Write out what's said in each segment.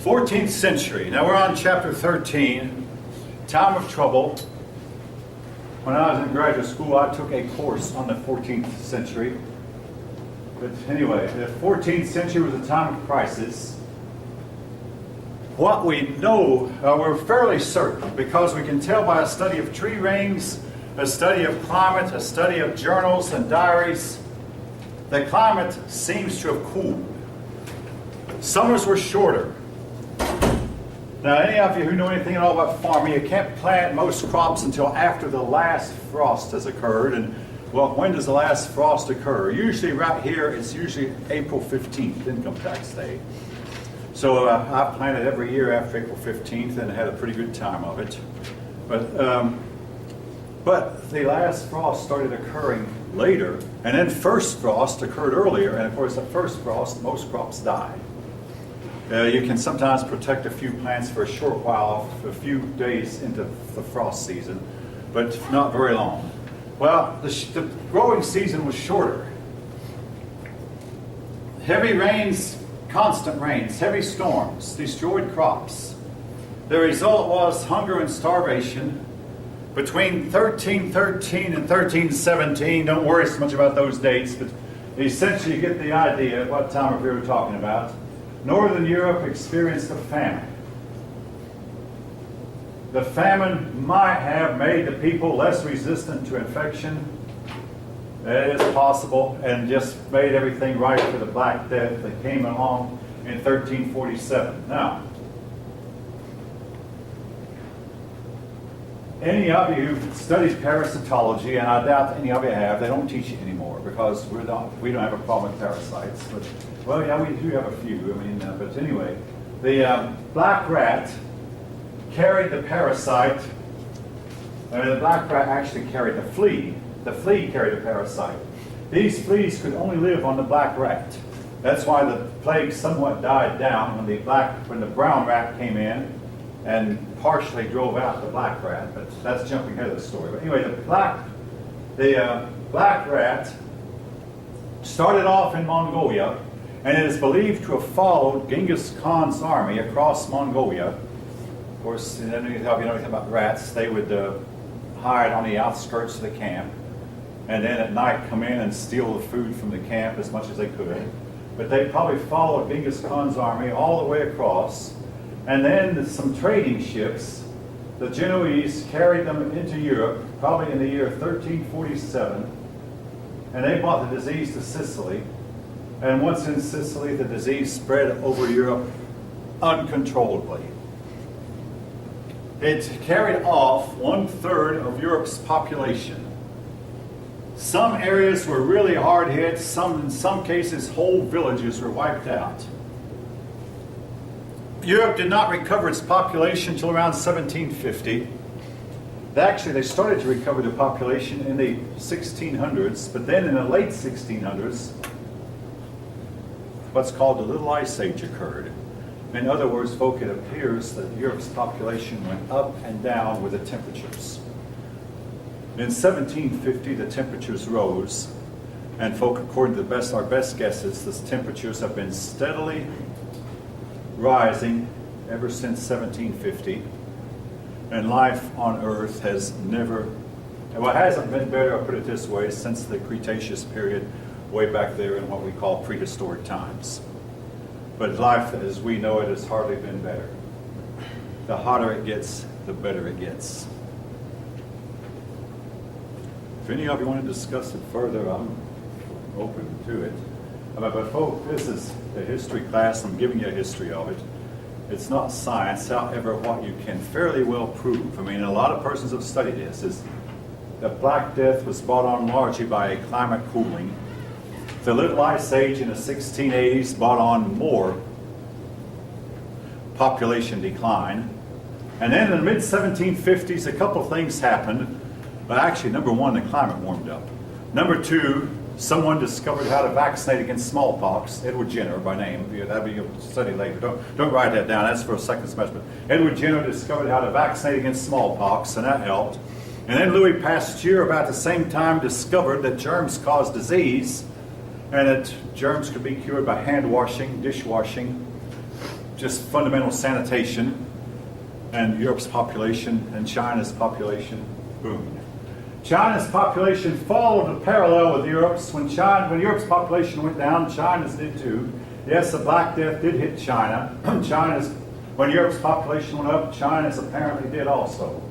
14th century. Now we're on chapter 13, time of trouble. When I was in graduate school, I took a course on the 14th century. But anyway, the 14th century was a time of crisis. What we know, we're fairly certain, because we can tell by a study of tree rings, a study of climate, a study of journals and diaries, that climate seems to have cooled. Summers were shorter. Now, any of you who know anything at all about farming, you can't plant most crops until after the last frost has occurred. And, well, when does the last frost occur? Usually right here, it's usually April 15th, income tax day. So I've planted every year after April 15th and had a pretty good time of it. But the last frost started occurring later, and then first frost occurred earlier, and of course at first frost, most crops died. You can sometimes protect a few plants for a short while, a few days into the frost season, but not very long. Well, the growing season was shorter. Heavy rains, constant rains, heavy storms destroyed crops. The result was hunger and starvation. Between 1313 and 1317, don't worry so much about those dates, but essentially you get the idea of what time of year we're talking about. Northern Europe experienced a famine. The famine might have made the people less resistant to infection. That is possible, and just made everything right for the Black Death that came along in 1347. Now, any of you who've studied parasitology, and I doubt any of you have, they don't teach it anymore because we don't have a problem with parasites. But, well, yeah, we do have a few. I mean, but anyway, the black rat carried the parasite. The black rat actually carried the flea. The flea carried the parasite. These fleas could only live on the black rat. That's why the plague somewhat died down when the brown rat came in and partially drove out the black rat. But that's jumping ahead of the story. But anyway, the black rat started off in Mongolia, and it is believed to have followed Genghis Khan's army across Mongolia. Of course, if you know anything about rats, they would hide on the outskirts of the camp, and then at night come in and steal the food from the camp as much as they could. But they probably followed Genghis Khan's army all the way across, and then some trading ships, the Genoese, carried them into Europe, probably in the year 1347, and they brought the disease to Sicily. And once in Sicily, the disease spread over Europe uncontrollably. It carried off 1/3 of Europe's population. Some areas were really hard hit. In some cases, whole villages were wiped out. Europe did not recover its population until around 1750. Actually, they started to recover the population in the 1600s, but then in the late 1600s, what's called the Little Ice Age occurred. In other words, folk, it appears that Europe's population went up and down with the temperatures. In 1750, the temperatures rose, and folk, according to our best guesses, the temperatures have been steadily rising ever since 1750, and life on Earth has hasn't been better, I'll put it this way, since the Cretaceous period, way back there in what we call prehistoric times. But life as we know it has hardly been better. The hotter it gets, the better it gets. If any of you want to discuss it further, I'm open to it. But folks, this is a history class. I'm giving you a history of it. It's not science. However, what you can fairly well prove, I mean, a lot of persons have studied this, is that Black Death was brought on largely by a climate cooling. The Little Ice Age in the 1680s brought on more population decline. And then in the mid-1750s, a couple of things happened. But actually, number one, the climate warmed up. Number two, someone discovered how to vaccinate against smallpox. Edward Jenner by name. That'll be a study later. Don't write that down. That's for a second semester. Edward Jenner discovered how to vaccinate against smallpox, and that helped. And then Louis Pasteur, about the same time, discovered that germs cause disease, and that germs could be cured by hand washing, dishwashing. just fundamental sanitation, and Europe's population and China's population boomed. China's population followed a parallel with Europe's. When Europe's population went down, China's did too. Yes, the Black Death did hit China. When Europe's population went up, China's apparently did also.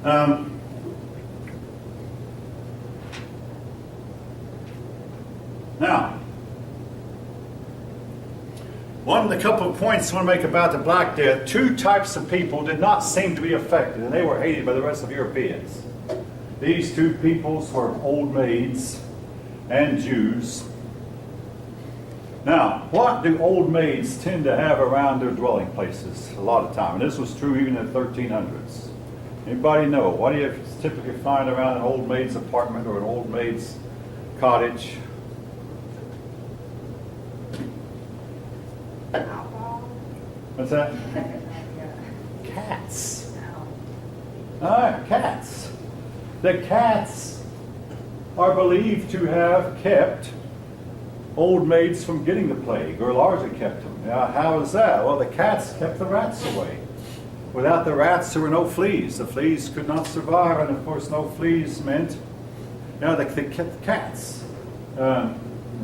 Now, a couple of points I want to make about the Black Death. Two types of people did not seem to be affected, and they were hated by the rest of Europeans. These two peoples were old maids and Jews. Now, what do old maids tend to have around their dwelling places a lot of time? And this was true even in the 1300s. Anybody know? What do you typically find around an old maid's apartment or an old maid's cottage? What's that? Cats. Cats. The cats are believed to have kept old maids from getting the plague, or largely kept them. Now, how is that? Well, the cats kept the rats away. Without the rats, there were no fleas. The fleas could not survive, and of course, no fleas meant, they kept cats. A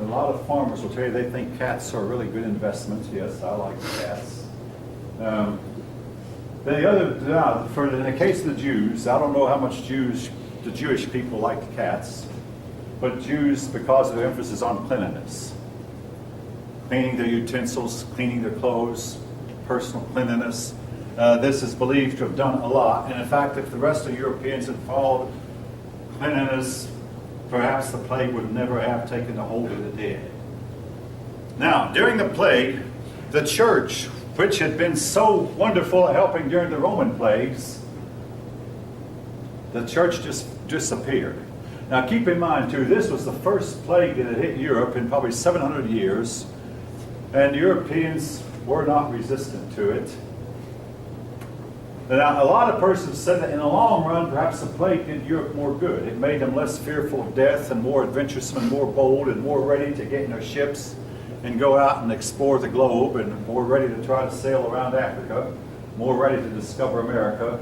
lot of farmers will tell you they think cats are a really good investment. Yes, I like cats. In the case of the Jews, I don't know how much the Jewish people liked cats, but Jews, because of their emphasis on cleanliness, cleaning their utensils, cleaning their clothes, personal cleanliness, this is believed to have done a lot. And in fact, if the rest of Europeans had followed cleanliness, perhaps the plague would never have taken a hold of the dead. Now, during the plague, the church, which had been so wonderful at helping during the Roman plagues, the church just disappeared. Now keep in mind too, this was the first plague that had hit Europe in probably 700 years, and Europeans were not resistant to it. Now, a lot of persons said that in the long run, perhaps the plague did Europe more good. It made them less fearful of death and more adventuresome and more bold and more ready to get in their ships and go out and explore the globe, and more ready to try to sail around Africa, more ready to discover America.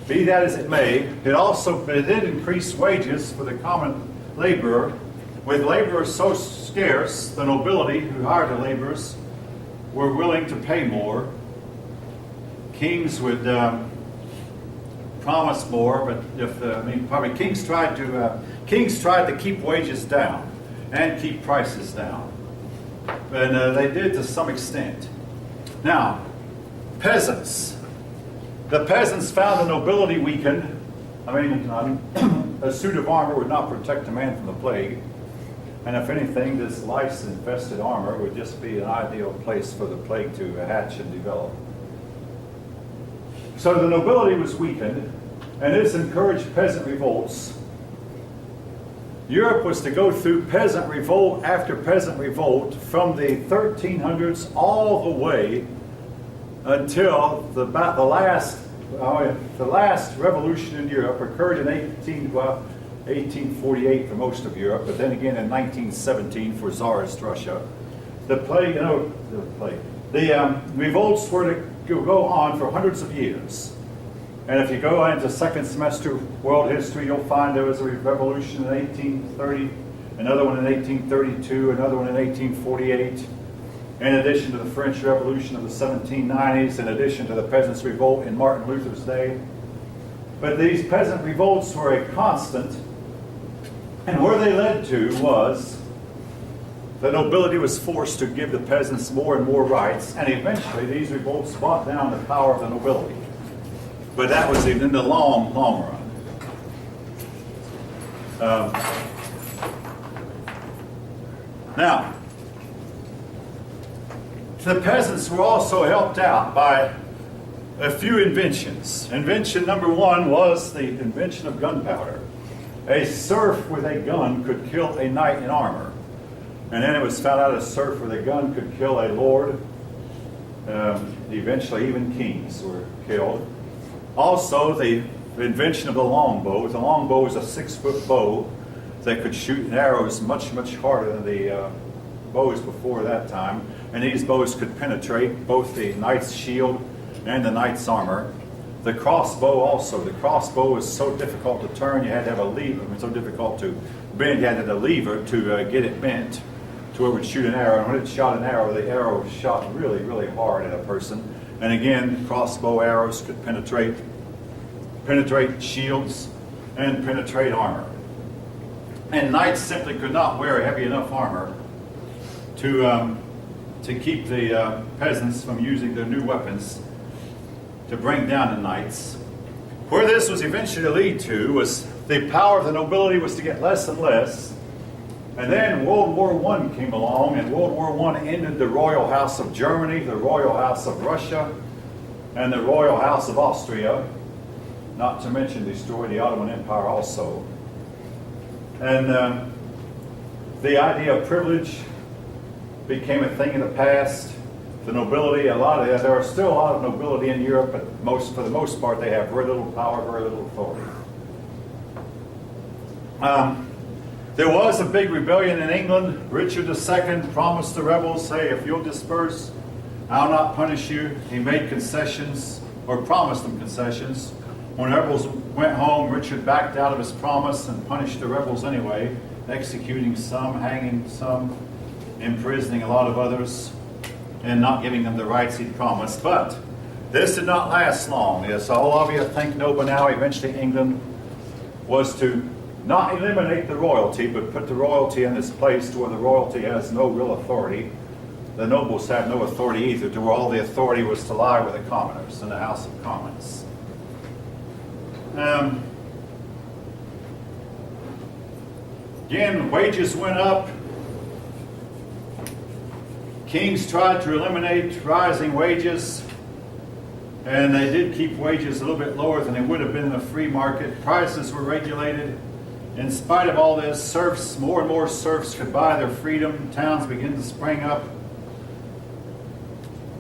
Be that as it may, it did increase wages for the common laborer. With laborers so scarce, the nobility who hired the laborers were willing to pay more. Kings would promise more, but kings tried to keep wages down and keep prices down, and they did to some extent. Now, peasants. The peasants found the nobility weakened. A suit of armor would not protect a man from the plague, and if anything, this lice-infested armor would just be an ideal place for the plague to hatch and develop. So the nobility was weakened, and this encouraged peasant revolts. Europe was to go through peasant revolt after peasant revolt from the 1300s all the way until the last revolution in Europe occurred in 1848 for most of Europe, but then again in 1917 for Tsarist Russia. The revolts were to go on for hundreds of years. And if you go into second semester world history, you'll find there was a revolution in 1830, another one in 1832, another one in 1848, in addition to the French Revolution of the 1790s, in addition to the Peasants' Revolt in Martin Luther's day. But these peasant revolts were a constant, and where they led to was the nobility was forced to give the peasants more and more rights, and eventually these revolts brought down the power of the nobility. But that was in the long, long run. Now, the peasants were also helped out by a few inventions. Invention number one was the invention of gunpowder. A serf with a gun could kill a knight in armor. And then it was found out a serf with a gun could kill a lord. Eventually even kings were killed. Also, the invention of the longbow. The longbow was a 6-foot bow that could shoot arrows much, much harder than the bows before that time, and these bows could penetrate both the knight's shield and the knight's armor. The crossbow also. The crossbow was so difficult to turn, you had to have a lever. It was so difficult to bend, you had to have a lever to get it bent to where it would shoot an arrow. And when it shot an arrow, the arrow shot really, really hard at a person. And again, crossbow arrows could penetrate shields and penetrate armor. And knights simply could not wear heavy enough armor to keep the peasants from using their new weapons to bring down the knights. Where this was eventually to lead to was the power of the nobility was to get less and less. And then World War I came along, and World War I ended the royal house of Germany, the royal house of Russia, and the royal house of Austria, not to mention destroyed the Ottoman Empire also. And the idea of privilege became a thing of the past. The nobility, there are still a lot of nobility in Europe, but for the most part, they have very little power, very little authority. There was a big rebellion in England. Richard II promised the rebels, hey, if you'll disperse, I'll not punish you. He made concessions, or promised them concessions. When the rebels went home, Richard backed out of his promise and punished the rebels anyway, executing some, hanging some, imprisoning a lot of others, and not giving them the rights he promised. But this did not last long. Yes, all of you think no, but now eventually England was to not eliminate the royalty, but put the royalty in its place to where the royalty has no real authority. The nobles had no authority either, to where all the authority was to lie with the commoners in the House of Commons. Again, wages went up. Kings tried to eliminate rising wages, and they did keep wages a little bit lower than they would have been in a free market. Prices were regulated. In spite of all this, serfs, more and more serfs could buy their freedom. Towns began to spring up.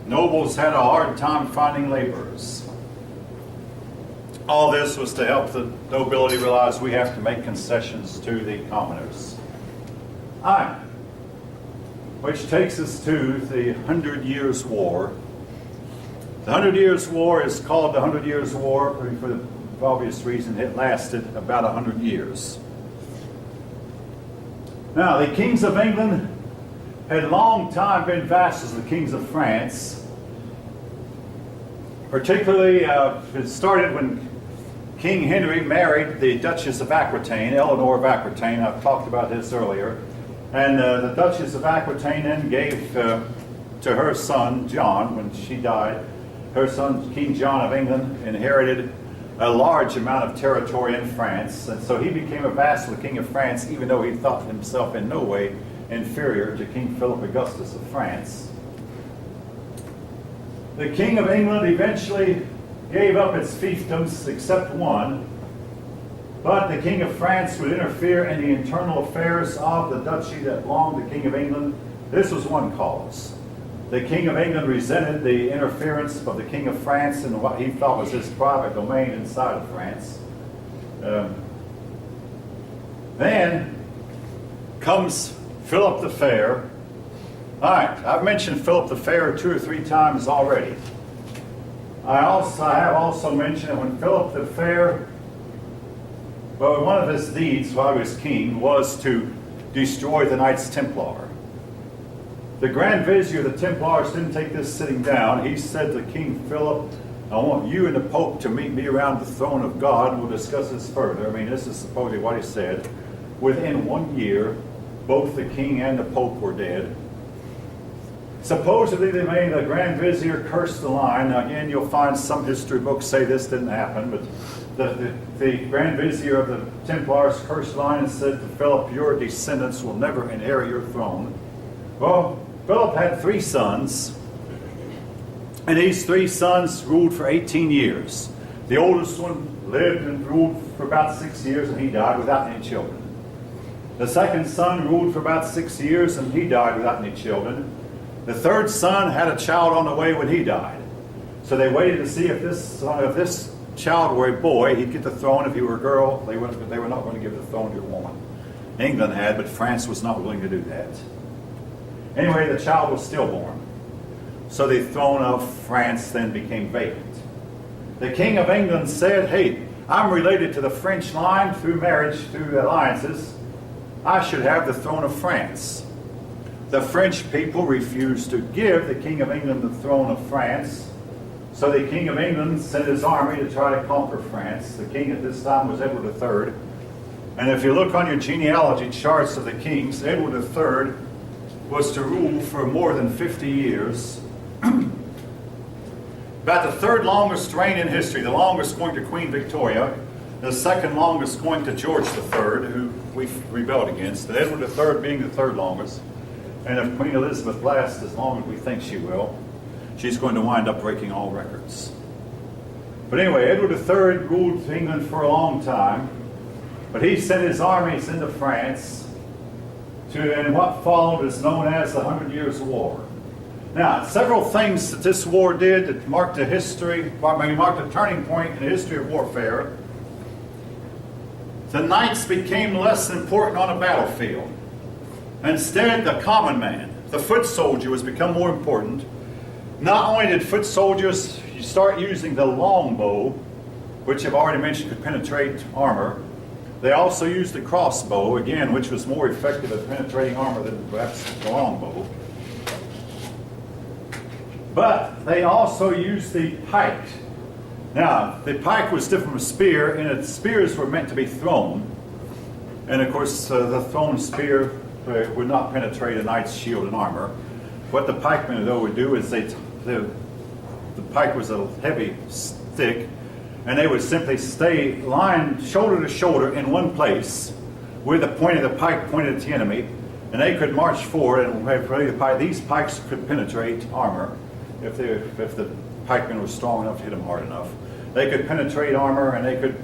Nobles had a hard time finding laborers. All this was to help the nobility realize we have to make concessions to the commoners. All right. Which takes us to the 100 Years' War. The 100 Years' War is called the 100 Years' War for the obvious reason it lasted about 100 years. Now, the kings of England had long time been vassals of the kings of France. Particularly, it started when King Henry married the Duchess of Aquitaine, Eleanor of Aquitaine. I've talked about this earlier. And the Duchess of Aquitaine then gave to her son, John, when she died, her son, King John of England, inherited a large amount of territory in France. And so he became a vassal of the King of France, even though he thought himself in no way inferior to King Philip Augustus of France. The King of England eventually gave up its fiefdoms, except one. But the King of France would interfere in the internal affairs of the duchy that belonged to the King of England. This was one cause. The King of England resented the interference of the King of France in what he thought was his private domain inside of France. Then comes Philip the Fair. All right, I've mentioned Philip the Fair 2 or 3 times already. I have also mentioned that when Philip the Fair, well, one of his deeds while he was king was to destroy the Knights Templar. The Grand Vizier of the Templars didn't take this sitting down. He said to King Philip, I want you and the Pope to meet me around the throne of God, and we'll discuss this further. I mean, this is supposedly what he said. Within 1 year, both the king and the Pope were dead. Supposedly they made the Grand Vizier curse the line. Now again, you'll find some history books say this didn't happen, but the Grand Vizier of the Templars cursed the line and said to Philip, your descendants will never inherit your throne. Well, Philip had 3 sons, and these 3 sons ruled for 18 years. The oldest one lived and ruled for about 6 years, and he died without any children. The second son ruled for about 6 years, and he died without any children. The third son had a child on the way when he died. So they waited to see if this child were a boy, he'd get the throne. If he were a girl, they were not going to give the throne to a woman. England had, but France was not willing to do that. Anyway, the child was stillborn. So the throne of France then became vacant. The King of England said, hey, I'm related to the French line through marriage, through alliances. I should have the throne of France. The French people refused to give the King of England the throne of France. So the King of England sent his army to try to conquer France. The king at this time was Edward III. And if you look on your genealogy charts of the kings, Edward III was to rule for more than 50 years. About the third longest reign in history, the longest going to Queen Victoria, the second longest going to George III, who we rebelled against, and Edward III being the third longest. And if Queen Elizabeth lasts as long as we think she will, she's going to wind up breaking all records. But anyway, Edward III ruled England for a long time, but he sent his armies into France and what followed is known as the 100 Years' War. Now, several things that this war did that marked a marked a turning point in the history of warfare. The knights became less important on a battlefield. Instead, the common man, the foot soldier, was become more important. Not only did foot soldiers start using the longbow, which I've already mentioned could penetrate armor, they also used the crossbow, again, which was more effective at penetrating armor than perhaps the longbow. But they also used the pike. Now, the pike was different from a spear, and its spears were meant to be thrown. And of course, the thrown spear would not penetrate a knight's shield and armor. What the pikemen, though, would do is the pike was a heavy stick, and they would simply stay lying shoulder to shoulder in one place with the point of the pike pointed at the enemy, and they could march forward, and these pikes could penetrate armor if the pikemen were strong enough to hit them hard enough. They could penetrate armor, and they could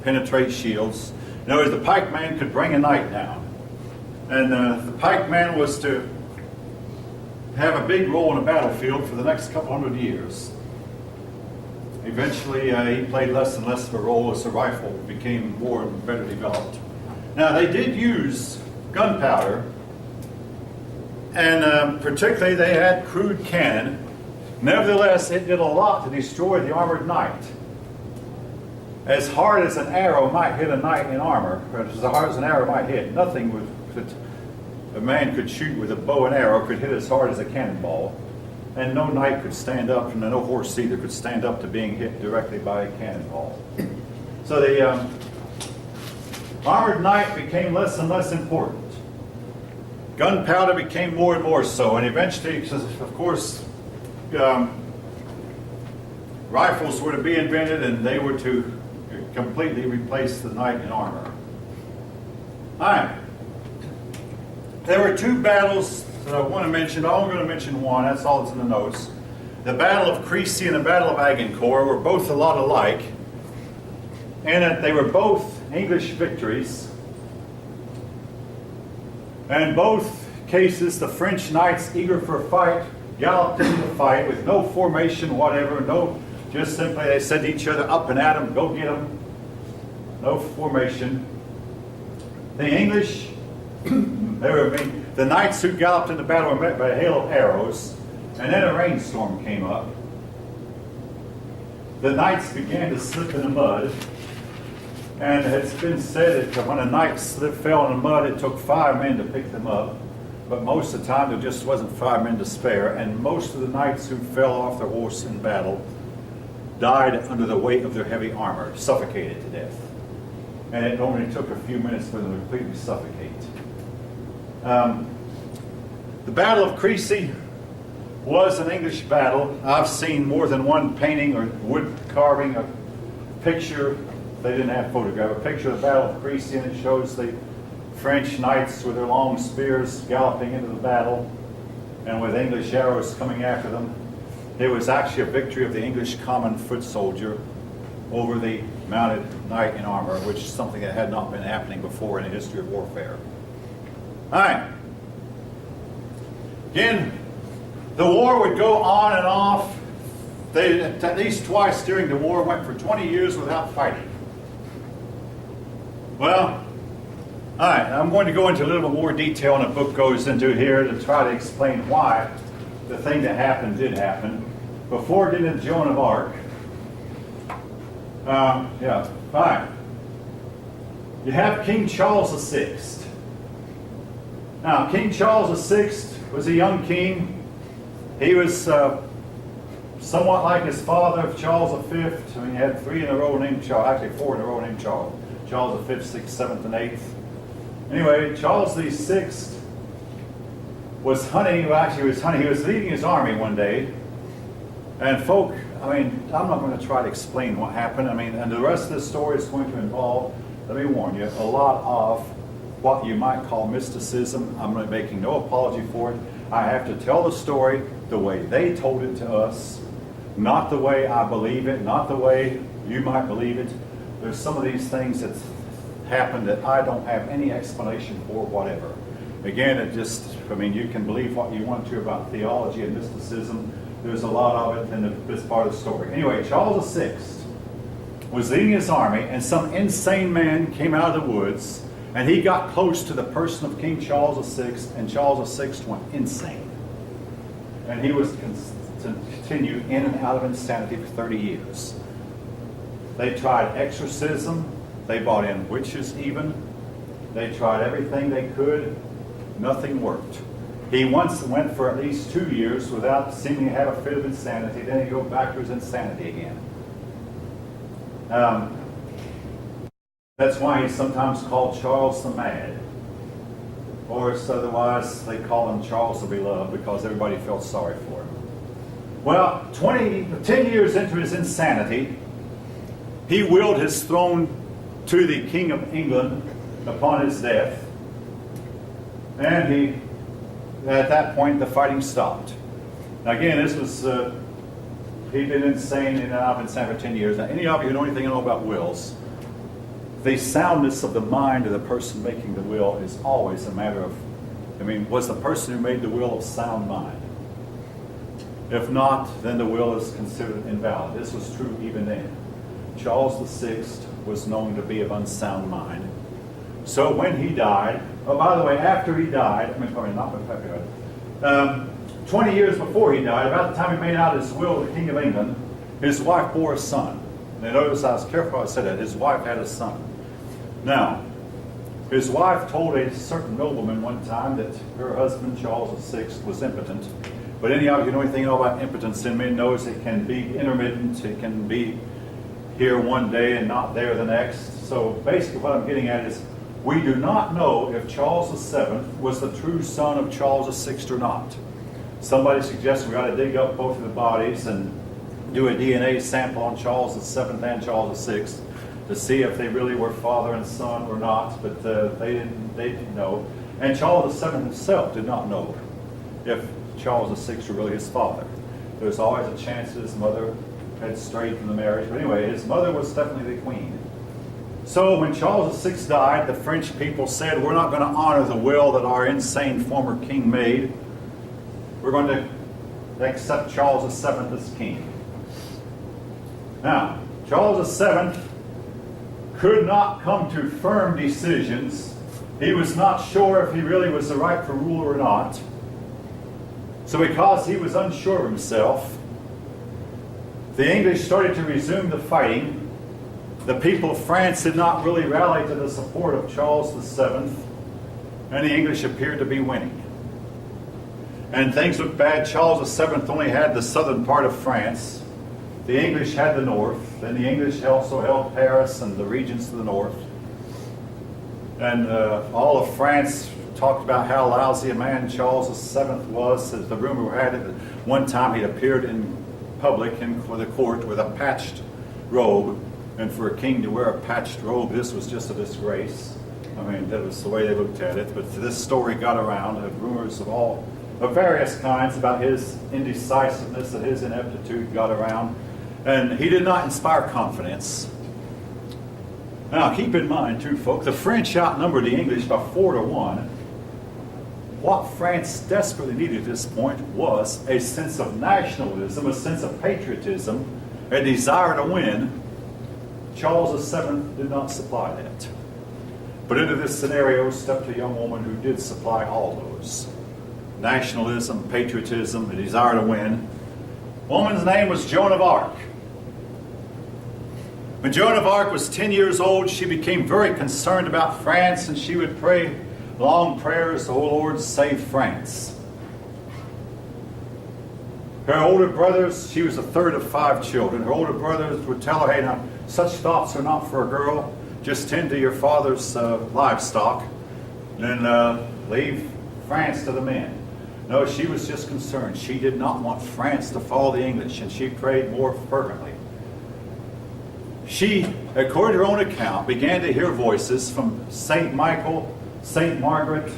penetrate shields. In other words, the pikeman could bring a knight down. And the pikeman was to have a big role in the battlefield for the next couple hundred years. Eventually, he played less and less of a role as the rifle became more and better developed. Now, they did use gunpowder, and particularly they had crude cannon. Nevertheless, it did a lot to destroy the armored knight. As hard as an arrow might hit a knight in armor, or as hard as an arrow might hit, nothing that a man could shoot with a bow and arrow could hit as hard as a cannonball. And no knight could stand up, and no horse either could stand up to being hit directly by a cannonball. So the armored knight became less and less important. Gunpowder became more and more so, and eventually, of course, rifles were to be invented, and they were to completely replace the knight in armor. All right. There were two battles that I want to mention. I'm going to mention one. That's all that's in the notes. The Battle of Crécy and the Battle of Agincourt were both a lot alike, and they were both English victories. And in both cases, the French knights, eager for a fight, galloped into the fight with no formation whatever, just simply they said to each other, up and at them, go get them. No formation. The English, the knights who galloped into battle were met by a hail of arrows, and then a rainstorm came up. The knights began to slip in the mud, and it's been said that when a knight fell in the mud, it took 5 men to pick them up. But most of the time, there just wasn't 5 men to spare, and most of the knights who fell off their horse in battle died under the weight of their heavy armor, suffocated to death. And it only took a few minutes for them to completely suffocate. The Battle of Crécy was an English battle. I've seen more than one painting or wood carving, a picture. They didn't have photograph. A picture of the Battle of Crécy, and it shows the French knights with their long spears galloping into the battle, and with English arrows coming after them. It was actually a victory of the English common foot soldier over the mounted knight in armor, which is something that had not been happening before in the history of warfare. All right. Again, the war would go on and off. They, at least twice during the war, went for 20 years without fighting. Well, All right, I'm going to go into a little bit more detail than the book goes into here to try to explain why the thing that happened did happen. Before getting into Joan of Arc, fine. You have King Charles VI. Now, King Charles VI was a young king. He was somewhat like his father, Charles V. I mean, he had three in a row named Charles, actually four in a row named Charles. Charles V, 6th, 7th, and 8th. Anyway, Charles VI was hunting, well, actually he was hunting, he was leading his army one day. And folk, I mean, I'm not going to try to explain what happened. I mean, and the rest of the story is going to involve, let me warn you, a lot of what you might call mysticism. I'm making no apology for it. I have to tell the story the way they told it to us, not the way I believe it, not the way you might believe it. There's some of these things that happened that I don't have any explanation for, whatever. Again, it just, I mean, you can believe what you want to about theology and mysticism. There's a lot of it in this part of the story. Anyway, Charles VI was leading his army, and some insane man came out of the woods, and he got close to the person of King Charles VI, and Charles VI went insane. And he was continued in and out of insanity for 30 years. They tried exorcism. They brought in witches even. They tried everything they could. Nothing worked. He once went for at least 2 years without seeming to have a fit of insanity. Then he'd go back to his insanity again. That's why he's sometimes called Charles the Mad. Or otherwise, they call him Charles the Beloved because everybody felt sorry for him. Well, 10 years into his insanity, he willed his throne to the King of England upon his death. And at that point, the fighting stopped. Now again, this was, he'd been insane and out of insanity for 10 years. Now, any of you who know anything about wills, the soundness of the mind of the person making the will is always a matter of, I mean, was the person who made the will of sound mind? If not, then the will is considered invalid. This was true even then. Charles VI was known to be of unsound mind. So when he died, oh, by the way, after he died, I mean, probably not, but after he died, 20 years before he died, about the time he made out his will to the King of England, his wife bore a son. Now notice I was careful I said that. His wife had a son. Now, his wife told a certain nobleman one time that her husband, Charles VI, was impotent. But any of you know anything about impotence in men knows it can be intermittent. It can be here one day and not there the next. So basically what I'm getting at is we do not know if Charles VII was the true son of Charles VI or not. Somebody suggested we ought to dig up both of the bodies and do a DNA sample on Charles VII and Charles VI to see if they really were father and son or not, but they didn't know. And Charles VII himself did not know if Charles VI were really his father. There's always a chance that his mother had strayed from the marriage. But anyway, his mother was definitely the queen. So when Charles VI died, the French people said, we're not going to honor the will that our insane former king made. We're going to accept Charles VII as king. Now, Charles VII could not come to firm decisions. He was not sure if he really was the rightful ruler or not. So because he was unsure of himself, the English started to resume the fighting. The people of France did not really rally to the support of Charles VII, and the English appeared to be winning. And things looked bad. Charles VII only had the southern part of France. The English had the north, and the English also held Paris and the regions to the north. And all of France talked about how lousy a man Charles VII was. As the rumor had it, one time he appeared in public for the court with a patched robe. And for a king to wear a patched robe, this was just a disgrace. I mean, that was the way they looked at it. But this story got around, rumors of various kinds about his indecisiveness and his ineptitude got around. And he did not inspire confidence. Now, keep in mind, too, folks, the French outnumbered the English by 4-1. What France desperately needed at this point was a sense of nationalism, a sense of patriotism, a desire to win. Charles VII did not supply that. But into this scenario stepped a young woman who did supply all those. Nationalism, patriotism, the desire to win. Woman's name was Joan of Arc. When Joan of Arc was 10 years old, she became very concerned about France, and she would pray long prayers, "O Lord, save France." Her older brothers, she was the third of 5 children, her older brothers would tell her, "Hey, now, such thoughts are not for a girl. Just tend to your father's livestock, and leave France to the men." No, she was just concerned. She did not want France to follow the English, and she prayed more fervently. She, according to her own account, began to hear voices from St. Michael, St. Margaret,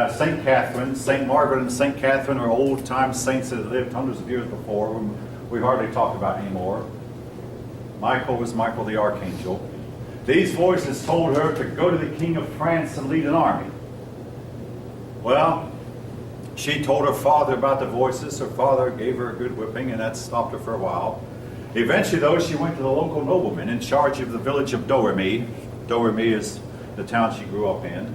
St. Catherine. St. Margaret and St. Catherine are old-time saints that had lived hundreds of years before, whom we hardly talk about anymore. Michael was Michael the Archangel. These voices told her to go to the King of France and lead an army. Well, she told her father about the voices. Her father gave her a good whipping, and that stopped her for a while. Eventually, though, she went to the local nobleman in charge of the village of Domremy. Domremy is the town she grew up in.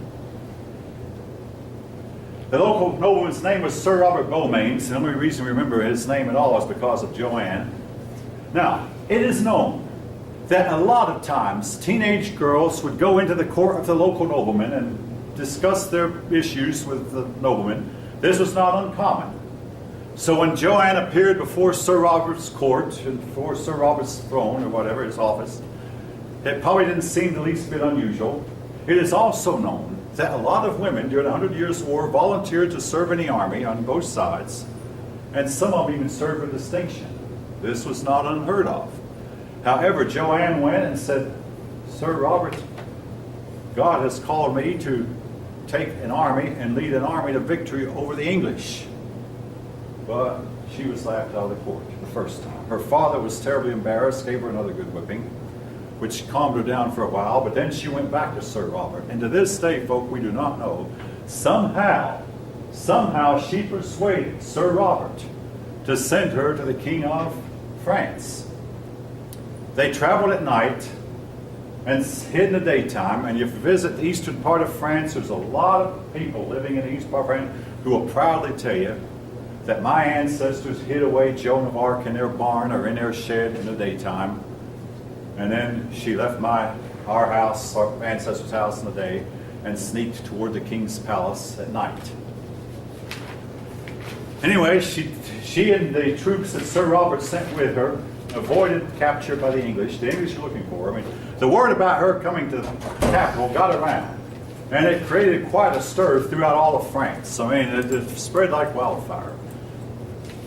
The local nobleman's name was Sir Robert Beaumains. The only reason we remember his name at all is because of Joanne. Now, it is known that a lot of times teenage girls would go into the court of the local nobleman and discuss their issues with the nobleman. This was not uncommon. So when Joanne appeared before Sir Robert's court, and before Sir Robert's throne, or whatever, his office, it probably didn't seem the least bit unusual. It is also known that a lot of women during the 100 Years' War volunteered to serve in the army on both sides, and some of them even served with distinction. This was not unheard of. However, Joanne went and said, "Sir Robert, God has called me to take an army and lead an army to victory over the English." But she was laughed out of the court the first time. Her father was terribly embarrassed, gave her another good whipping, which calmed her down for a while, but then she went back to Sir Robert. And to this day, folk, we do not know, somehow she persuaded Sir Robert to send her to the King of France. They traveled at night and hid in the daytime, and if you visit the eastern part of France, there's a lot of people living in the eastern part of France who will proudly tell you that my ancestors hid away Joan of Arc in their barn or in their shed in the daytime, and then she left our house, our ancestors' house in the day, and sneaked toward the king's palace at night. Anyway, she and the troops that Sir Robert sent with her avoided capture by the English. The English were looking for her. I mean, the word about her coming to the capital got around, and it created quite a stir throughout all of France. I mean, it spread like wildfire.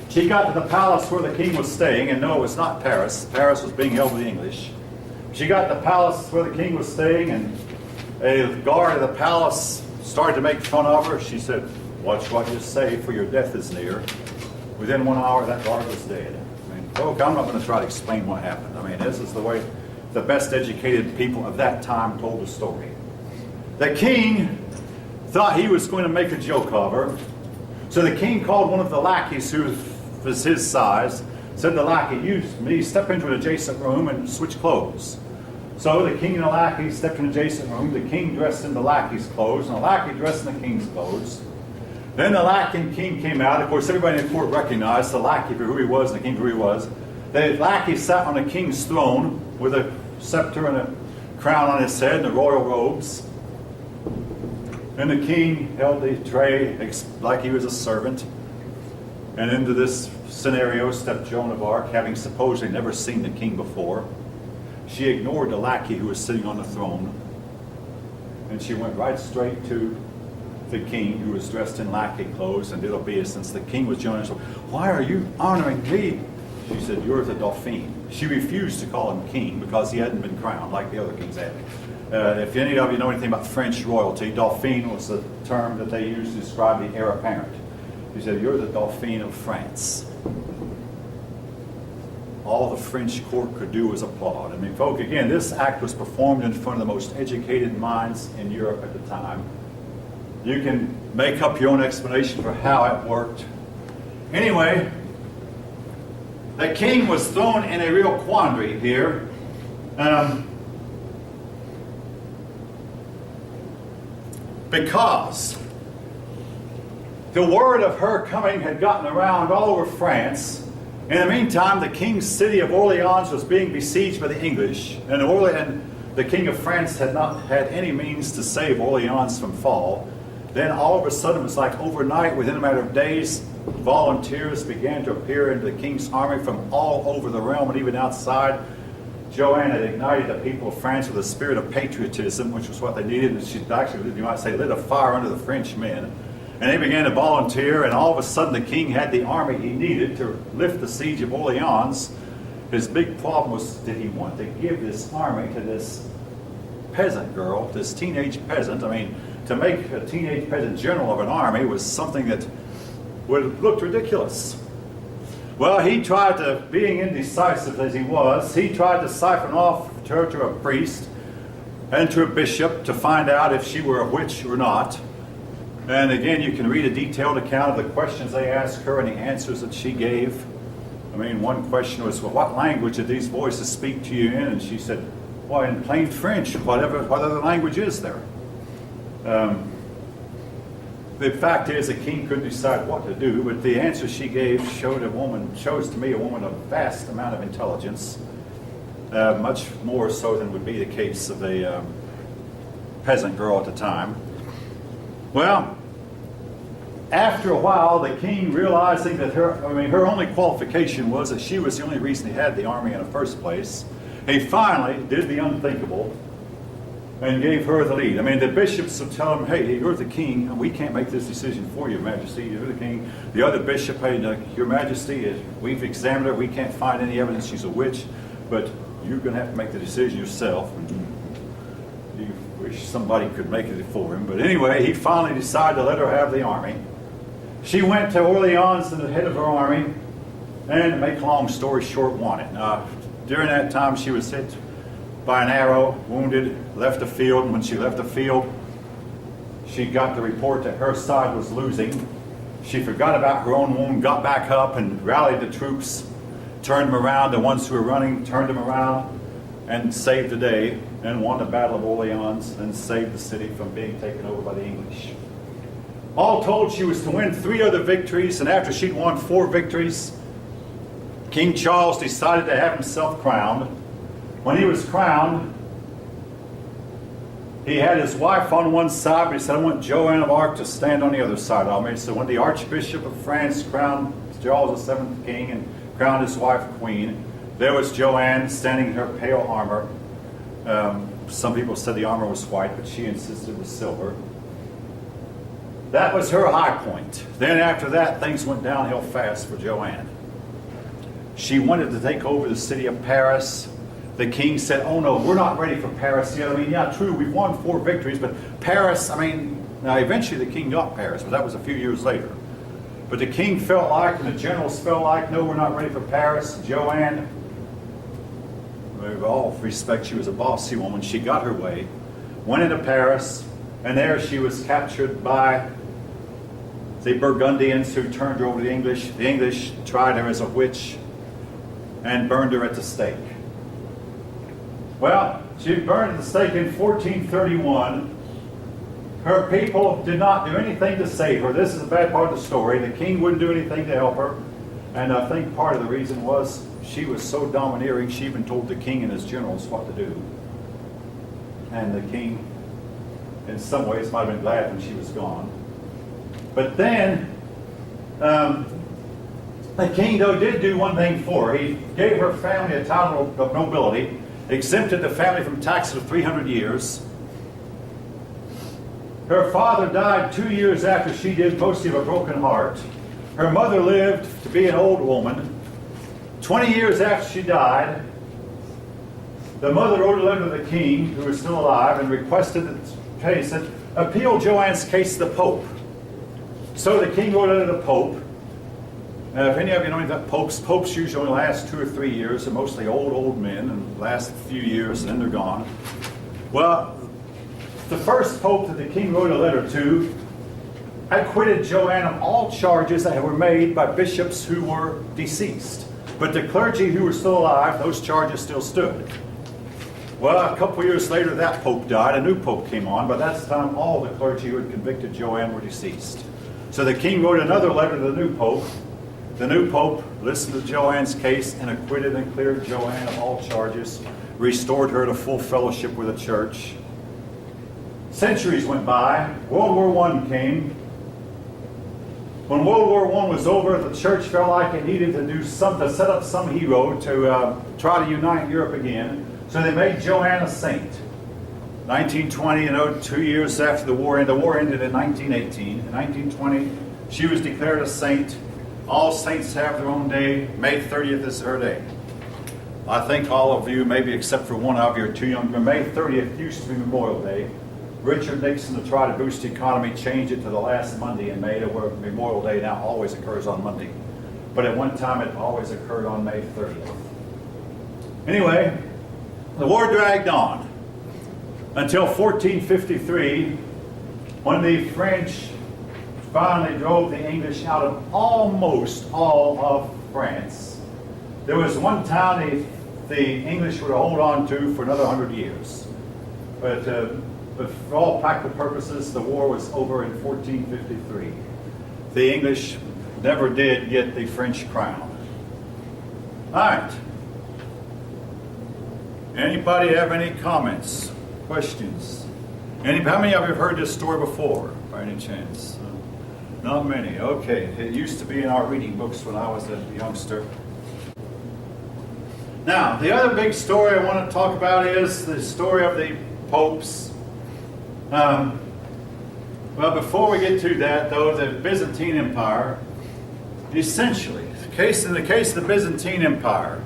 She got to the palace where the king was staying, and no, it was not Paris. Paris was being held by the English. She got to the palace where the king was staying, and a guard of the palace started to make fun of her. She said, "Watch what you say, for your death is near." Within 1 hour, that guard was dead. I mean, folks, I'm not going to try to explain what happened. I mean, this is the way the best educated people of that time told the story. The king thought he was going to make a joke of her. So the king called one of the lackeys who was his size, said to the lackey, "You step into an adjacent room and switch clothes." So the king and the lackey stepped in an adjacent room. The king dressed in the lackey's clothes, and the lackey dressed in the king's clothes. Then the lackey and king came out. Of course, everybody in the court recognized the lackey for who he was and the king for who he was. The lackey sat on the king's throne with a scepter and a crown on his head and the royal robes. And the king held the tray like he was a servant. And into this scenario stepped Joan of Arc, having supposedly never seen the king before. She ignored the lackey who was sitting on the throne, and she went right straight to the king, who was dressed in lackey clothes, and did obeisance. The king was Joan. "Why are you honoring me?" She said, "You're the Dauphin." She refused to call him king because he hadn't been crowned like the other kings had. If any of you know anything about French royalty, Dauphin was the term that they used to describe the heir apparent. He said, "You're the Dauphin of France." All the French court could do was applaud. I mean, folks, again, this act was performed in front of the most educated minds in Europe at the time. You can make up your own explanation for how it worked. Anyway, the king was thrown in a real quandary here. because the word of her coming had gotten around all over France. In the meantime, the king's city of Orleans was being besieged by the English, and the king of France had not had any means to save Orleans from fall. Then all of a sudden, it was like overnight, within a matter of days, volunteers began to appear into the king's army from all over the realm and even outside. Joanne had ignited the people of France with a spirit of patriotism, which was what they needed, and she actually, you might say, lit a fire under the French men. And they began to volunteer, and all of a sudden the king had the army he needed to lift the siege of Orleans. His big problem was, did he want to give this army to this peasant girl, this teenage peasant? I mean, to make a teenage peasant general of an army was something that would have looked ridiculous. Well, he tried to, being indecisive as he was, he tried to siphon off her to a priest and to a bishop to find out if she were a witch or not. And again, you can read a detailed account of the questions they asked her and the answers that she gave. I mean, one question was, well, what language did these voices speak to you in? And she said, well, in plain French, what other language is there? The fact is, the king couldn't decide what to do, but the answer she gave shows to me a woman of vast amount of intelligence, much more so than would be the case of a peasant girl at the time. Well, after a while, the king, realizing that her only qualification was that she was the only reason he had the army in the first place, he finally did the unthinkable and gave her the lead. I mean, the bishops would tell him, hey, you're the king, and we can't make this decision for you, Your Majesty. You're the king. The other bishop, hey, Your Majesty, we've examined her. We can't find any evidence she's a witch, but you're going to have to make the decision yourself. You wish somebody could make it for him. But anyway, he finally decided to let her have the army. She went to Orleans, the head of her army, and to make a long story short, won it. During that time, she was hit by an arrow, wounded, left the field, and when she left the field, she got the report that her side was losing. She forgot about her own wound, got back up and rallied the troops, turned them around, the ones who were running, turned them around, and saved the day, and won the Battle of Orleans, and saved the city from being taken over by the English. All told, she was to win 3 other victories, and after she'd won 4 victories, King Charles decided to have himself crowned. When he was crowned, he had his wife on one side, but he said, I want Joan of Arc to stand on the other side of me. So when the Archbishop of France crowned Charles VII king and crowned his wife queen, there was Joanne standing in her pale armor. Some people said the armor was white, but she insisted it was silver. That was her high point. Then after that, things went downhill fast for Joanne. She wanted to take over the city of Paris. The king said, oh no, we're not ready for Paris yet. I mean, yeah, true, we've won 4 victories, but Paris, now eventually the king got Paris, but that was a few years later. But the king felt like, and the generals felt like, no, we're not ready for Paris. Joanne, with all respect, she was a bossy woman. She got her way, went into Paris, and there she was captured by the Burgundians who turned her over to the English. The English tried her as a witch and burned her at the stake. Well, she burned at the stake in 1431. Her people did not do anything to save her. This is the bad part of the story. The king wouldn't do anything to help her. And I think part of the reason was she was so domineering, she even told the king and his generals what to do. And the king, in some ways, might have been glad when she was gone. But then, the king, though, did do one thing for her. He gave her family a title of nobility, exempted the family from taxes of 300 years. Her father died 2 years after she did, mostly of a broken heart. Her mother lived to be an old woman. 20 years after she died, the mother wrote a letter to the king, who was still alive, and requested that, said, appeal Joanne's case to the Pope. So the king wrote a letter to the Pope. If any of you know anything about popes usually only last 2 or 3 years. They're mostly old men and last a few years and then they're gone. Well, the first pope that the king wrote a letter to acquitted Joanne of all charges that were made by bishops who were deceased. But the clergy who were still alive, those charges still stood. Well, a couple years later, that pope died. A new pope came on. By that time, all the clergy who had convicted Joanne were deceased. So the king wrote another letter to the new pope. The new pope listened to Joanne's case and acquitted and cleared Joanne of all charges, restored her to full fellowship with the church. Centuries went by. World War I came. When World War I was over, the church felt like it needed to do something, to set up some hero to try to unite Europe again. So they made Joanne a saint. 1920, 2 years after the war ended. The war ended in 1918. In 1920, she was declared a saint. All saints have their own day. May 30th is her day. I think all of you, maybe except for one of you, are too young. But May 30th used to be Memorial Day. Richard Nixon, to try to boost the economy, changed it to the last Monday in May, to where Memorial Day now always occurs on Monday. But at one time it always occurred on May 30th. Anyway, the war dragged on until 1453, when the French finally drove the English out of almost all of France. There was one town the English would hold on to for another 100 years. But for all practical purposes, the war was over in 1453. The English never did get the French crown. All right. Anybody have any comments, questions? How many of you have heard this story before, by any chance? Not many. Okay. It used to be in our reading books when I was a youngster. Now, the other big story I want to talk about is the story of the popes. Well, before we get to that, though, the Byzantine Empire, essentially, in the case of the Byzantine Empire,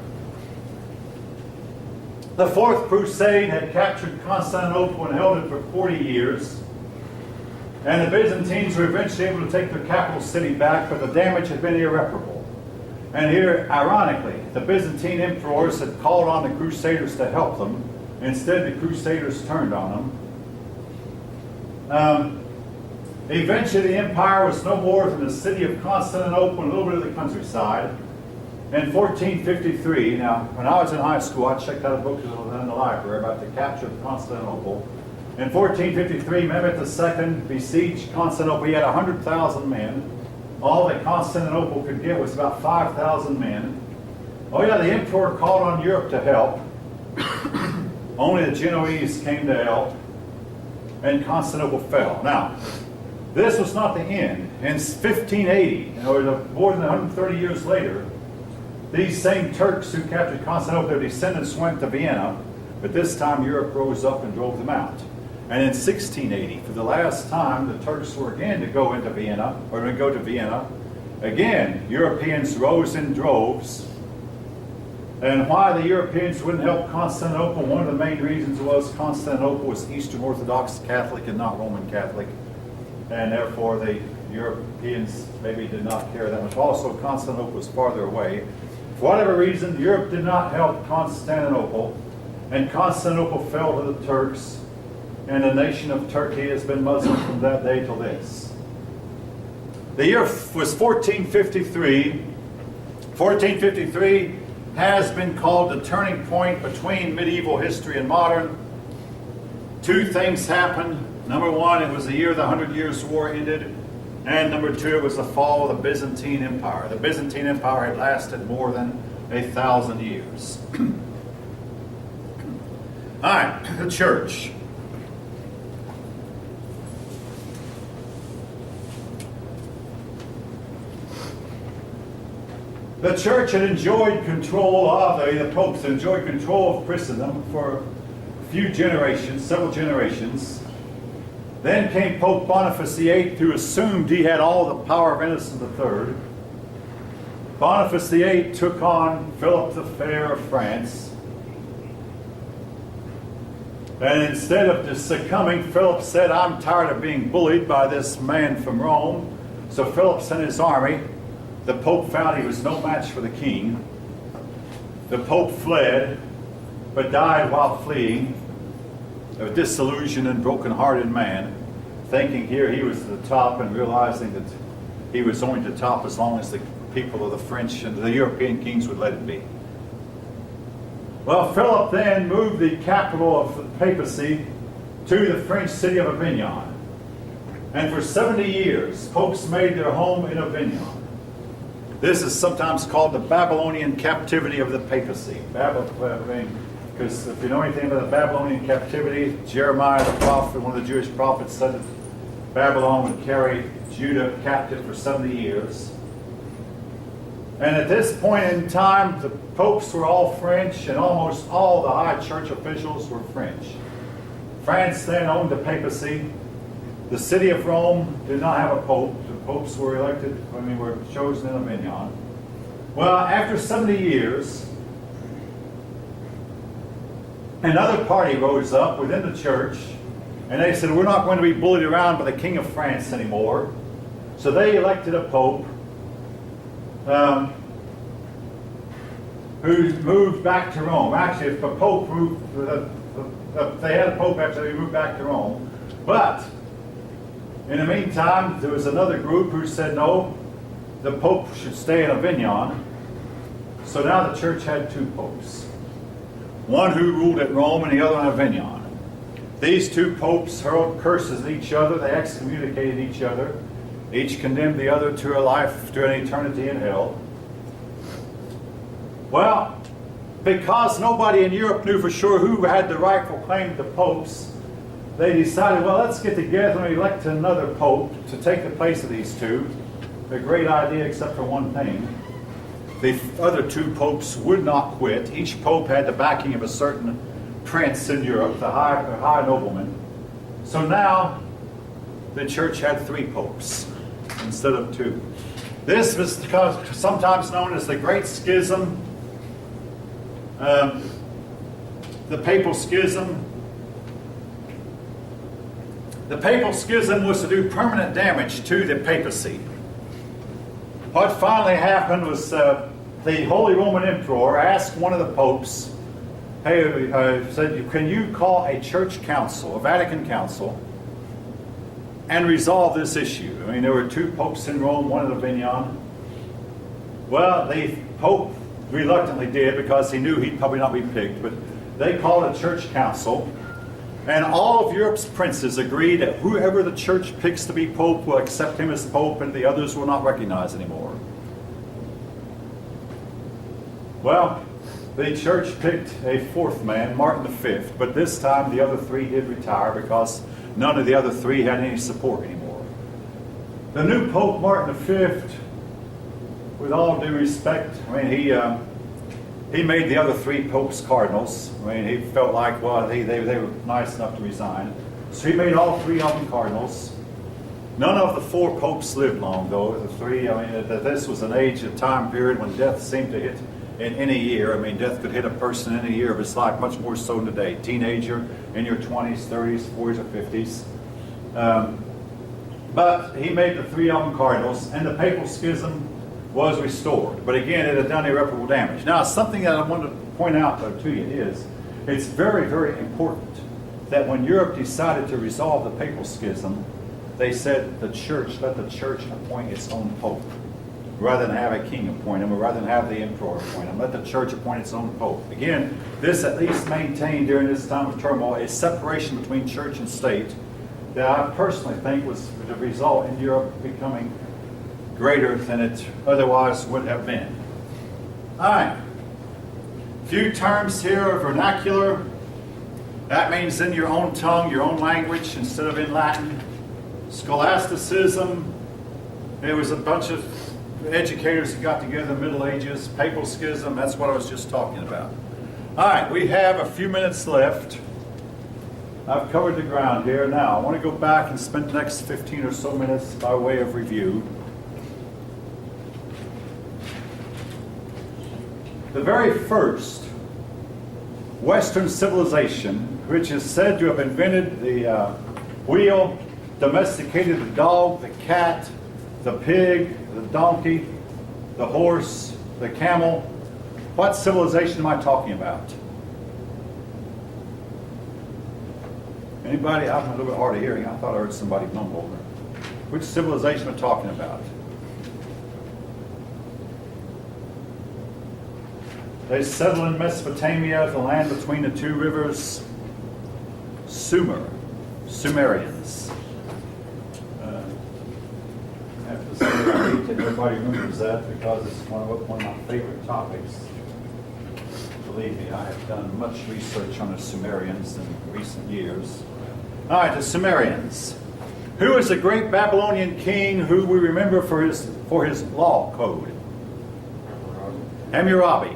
the Fourth Crusade had captured Constantinople and held it for 40 years. And the Byzantines were eventually able to take their capital city back, but the damage had been irreparable. And here, ironically, the Byzantine emperors had called on the Crusaders to help them. Instead, the Crusaders turned on them. Eventually, the empire was no more than the city of Constantinople and a little bit of the countryside. In 1453, now, when I was in high school, I checked out a book in the library about the capture of Constantinople. In 1453, Mehmet II besieged Constantinople. He had 100,000 men. All that Constantinople could get was about 5,000 men. Oh yeah, the emperor called on Europe to help. Only the Genoese came to help, and Constantinople fell. Now, this was not the end. In 1580, or more than 130 years later, these same Turks who captured Constantinople, their descendants went to Vienna, but this time Europe rose up and drove them out. And in 1680, for the last time, the Turks were again to go into Vienna, or to go to Vienna. Again, Europeans rose in droves. And why the Europeans wouldn't help Constantinople, one of the main reasons was Constantinople was Eastern Orthodox Catholic and not Roman Catholic. And therefore the Europeans maybe did not care that much. Also, Constantinople was farther away. For whatever reason, Europe did not help Constantinople, and Constantinople fell to the Turks, and the nation of Turkey has been Muslim from that day till this. The year was 1453. 1453 has been called the turning point between medieval history and modern. Two things happened. Number one, it was the year the 100 Years' War ended. And number two, it was the fall of the Byzantine Empire. The Byzantine Empire had lasted more than 1,000 years. All right, the church. The church had enjoyed control of, the popes had enjoyed control of Christendom for a few generations, several generations. Then came Pope Boniface VIII, who assumed he had all the power of Innocent III. Boniface VIII took on Philip the Fair of France. And instead of just succumbing, Philip said, I'm tired of being bullied by this man from Rome. So Philip sent his army. The Pope found he was no match for the king. The Pope fled, but died while fleeing, a disillusioned and broken-hearted man, thinking here he was at the top and realizing that he was only at the top as long as the people of the French and the European kings would let it be. Well, Philip then moved the capital of the papacy to the French city of Avignon. And for 70 years, popes made their home in Avignon. This is sometimes called the Babylonian captivity of the papacy. Because if you know anything about the Babylonian captivity, Jeremiah the prophet, one of the Jewish prophets, said that Babylon would carry Judah captive for 70 years. And at this point in time, the popes were all French, and almost all the high church officials were French. France then owned the papacy. The city of Rome did not have a pope. The popes were elected, were chosen in Avignon. Well, after 70 years, another party rose up within the church, and they said, we're not going to be bullied around by the King of France anymore. So they elected a pope who moved back to Rome. Actually, if a pope moved, they had a pope after they moved back to Rome. But in the meantime, there was another group who said, no, the pope should stay in Avignon. So now the church had two popes. One who ruled at Rome and the other in Avignon. These two popes hurled curses at each other. They excommunicated each other. Each condemned the other to a life, to an eternity in hell. Well, because nobody in Europe knew for sure who had the rightful claim to the popes, they decided, well, let's get together and elect another pope to take the place of these two. A great idea, except for one thing. The other two popes would not quit. Each pope had the backing of a certain prince in Europe, the high nobleman. So now the church had three popes instead of two. This was sometimes known as the Great Schism, the Papal Schism. The Papal Schism was to do permanent damage to the papacy. What finally happened was the Holy Roman Emperor asked one of the popes, hey, said, can you call a church council, a Vatican council, and resolve this issue? There were two popes in Rome, one in Avignon. Well, the pope reluctantly did because he knew he'd probably not be picked, but they called a church council, and all of Europe's princes agreed that whoever the church picks to be pope will accept him as pope, and the others will not recognize anymore. Well, the church picked a fourth man, Martin V, but this time the other three did retire because none of the other three had any support anymore. The new Pope, Martin V, with all due respect, he made the other three popes cardinals. He felt like, well, they were nice enough to resign. So he made all three of them cardinals. None of the four popes lived long, though. The three, this was an age, a time period when death seemed to hit in any year. Death could hit a person in any year of his life, much more so than today. Teenager, in your 20s, 30s, 40s, or 50s. But he made the three of them cardinals, and the Papal Schism was restored. But again, it had done irreparable damage. Now, something that I want to point out to you is, it's very, very important that when Europe decided to resolve the Papal Schism, they said the church, let the church appoint its own pope, rather than have a king appoint him, or rather than have the emperor appoint him. Let the church appoint its own pope. Again, this at least maintained during this time of turmoil a separation between church and state that I personally think was the result in Europe becoming greater than it otherwise would have been. All right. Few terms here, vernacular. That means in your own tongue, your own language, instead of in Latin. Scholasticism. There was a bunch of educators that got together in the Middle Ages. Papal Schism, that's what I was just talking about. All right, we have a few minutes left. I've covered the ground here. Now, I want to go back and spend the next 15 or so minutes by way of review. The very first Western civilization, which is said to have invented the wheel, domesticated the dog, the cat, the pig, the donkey, the horse, the camel. What civilization am I talking about? Anybody? I'm a little bit hard of hearing. I thought I heard somebody mumble. Which civilization am I talking about? They settled in Mesopotamia, the land between the two rivers, Sumerians. I have to say, I hate that everybody remembers that because it's one of my favorite topics. Believe me, I have done much research on the Sumerians in recent years. All right, the Sumerians. Who is a great Babylonian king who we remember for his law code? Hammurabi.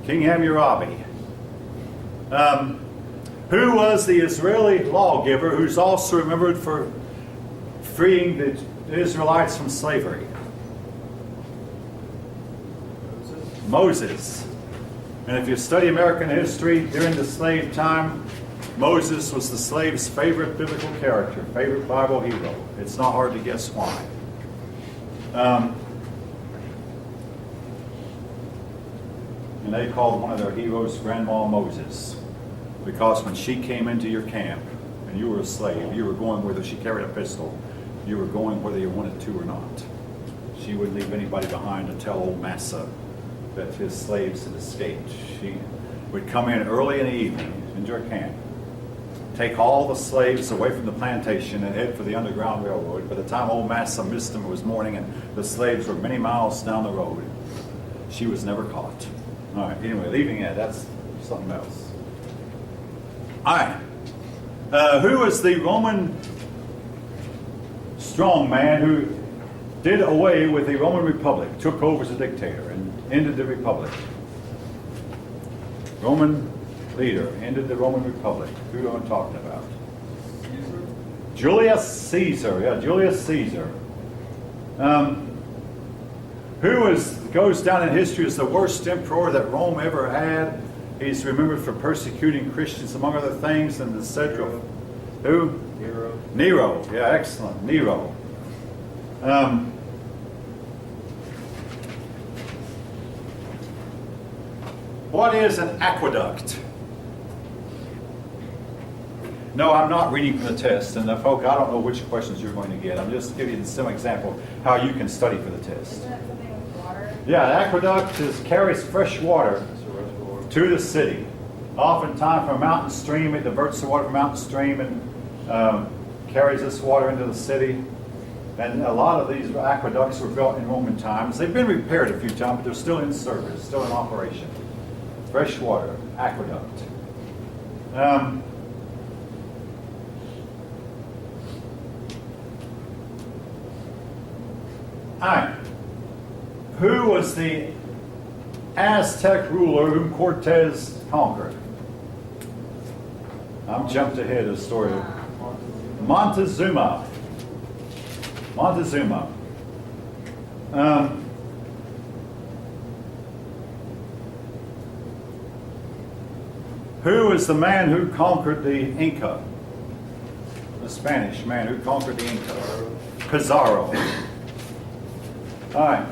King Hammurabi. Who was the Israeli lawgiver who's also remembered for freeing the Israelites from slavery? Moses. And if you study American history during the slave time, Moses was the slave's favorite biblical character, favorite Bible hero. It's not hard to guess why. And they called one of their heroes Grandma Moses, because when she came into your camp and you were a slave, you were going whether she carried a pistol, you were going whether you wanted to or not. She wouldn't leave anybody behind to tell old Massa that his slaves had escaped. She would come in early in the evening into her camp, take all the slaves away from the plantation and head for the Underground Railroad. By the time old Massa missed them, it was morning and the slaves were many miles down the road. She was never caught. All right, anyway, leaving that, that's something else. All right. Who was the Roman strongman who did away with the Roman Republic, took over as a dictator, and ended the Republic? Roman leader, ended the Roman Republic. Who am I talking about? Caesar? Julius Caesar. Yeah, Julius Caesar. Who goes down in history as the worst emperor that Rome ever had. He's remembered for persecuting Christians, among other things, and the central. Who? Nero. Nero. Yeah, excellent. Nero. What is an aqueduct? No, I'm not reading from the test, and folk, I don't know which questions you're going to get. I'm just giving you some example how you can study for the test. Isn't that something with water? Yeah, the aqueduct carries fresh water to the city. Oftentimes from a mountain stream, it diverts the water from a mountain stream and carries this water into the city. And a lot of these aqueducts were built in Roman times. They've been repaired a few times, but they're still in service, still in operation. Fresh water, aqueduct. All right. Who was the Aztec ruler whom Cortez conquered? I'm jumped ahead of the story. Montezuma. Montezuma. Who is the man who conquered the Inca? The Spanish man who conquered the Inca? Pizarro. All right.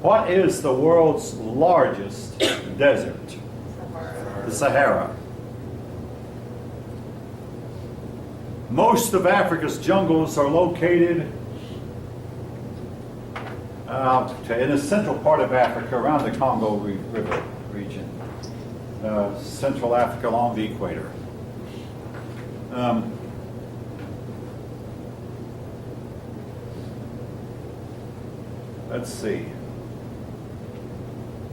What is the world's largest desert? The Sahara. Most of Africa's jungles are located in the central part of Africa, around the Congo River region. Central Africa along the equator. Let's see.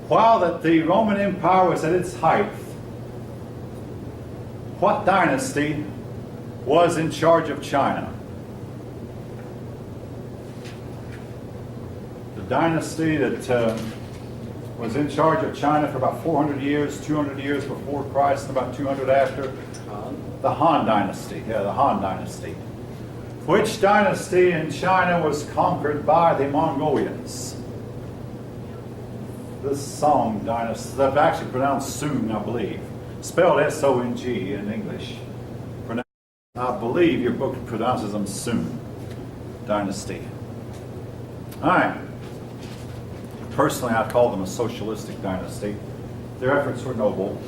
While that the Roman Empire was at its height, what dynasty was in charge of China? The dynasty that was in charge of China for about 400 years, 200 years before Christ, and about 200 after. The Han Dynasty. Yeah, the Han Dynasty. Which dynasty in China was conquered by the Mongolians? The Song Dynasty. That's actually pronounced Sung, I believe. Spelled S-O-N-G in English. I believe your book pronounces them Sung Dynasty. All right. Personally, I call them a socialistic dynasty. Their efforts were noble.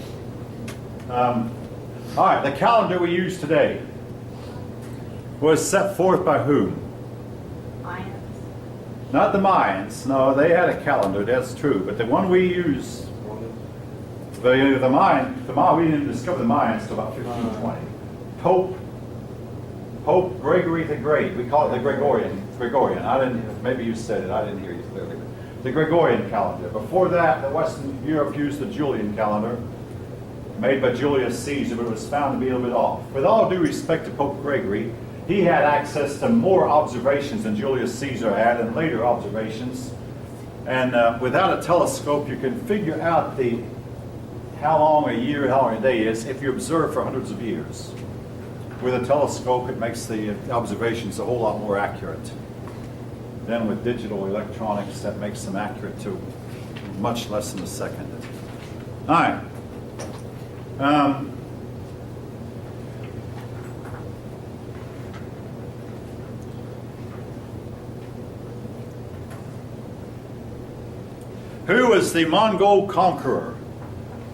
All right, the calendar we use today was set forth by whom? Mayans. Not the Mayans. No, they had a calendar, that's true. But the one we use, the Mayan, we didn't discover the Mayans until about 1520. Pope Gregory the Great. We call it the Gregorian. I didn't. Maybe you said it. I didn't hear you clearly. The Gregorian calendar. Before that, the Western Europe used the Julian calendar, made by Julius Caesar, but it was found to be a little bit off. With all due respect to Pope Gregory, he had access to more observations than Julius Caesar had, and later observations. And without a telescope, you can figure out how long a year, how long a day is if you observe for hundreds of years. With a telescope, it makes the observations a whole lot more accurate. Then with digital electronics, that makes them accurate to much less than a second. All right. Who was the Mongol conqueror?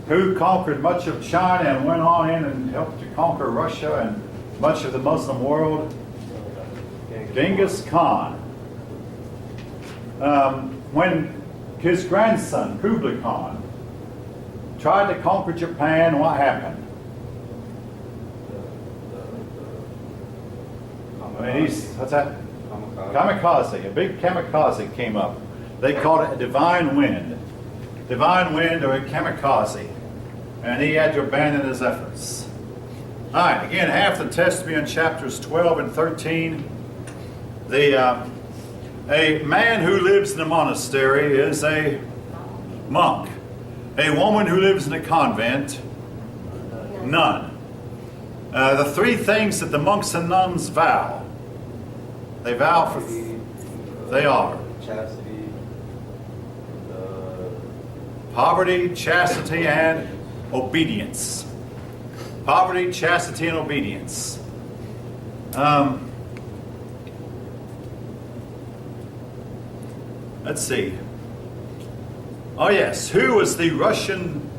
Who conquered much of China and went on in and helped to conquer Russia and much of the Muslim world? Genghis Khan. When his grandson, Kublai Khan, tried to conquer Japan, what happened? What's that? Kamikaze. A big kamikaze came up. They called it a divine wind. Divine wind or a kamikaze. And he had to abandon his efforts. All right, again, half the test will be in chapters 12 and 13. A man who lives in a monastery is a monk. A woman who lives in a convent, nun. The three things that the monks and nuns vow. They vow for... They are... Chastity. Poverty, chastity, and obedience. Poverty, chastity, and obedience. Let's see. Oh yes, who was the Russian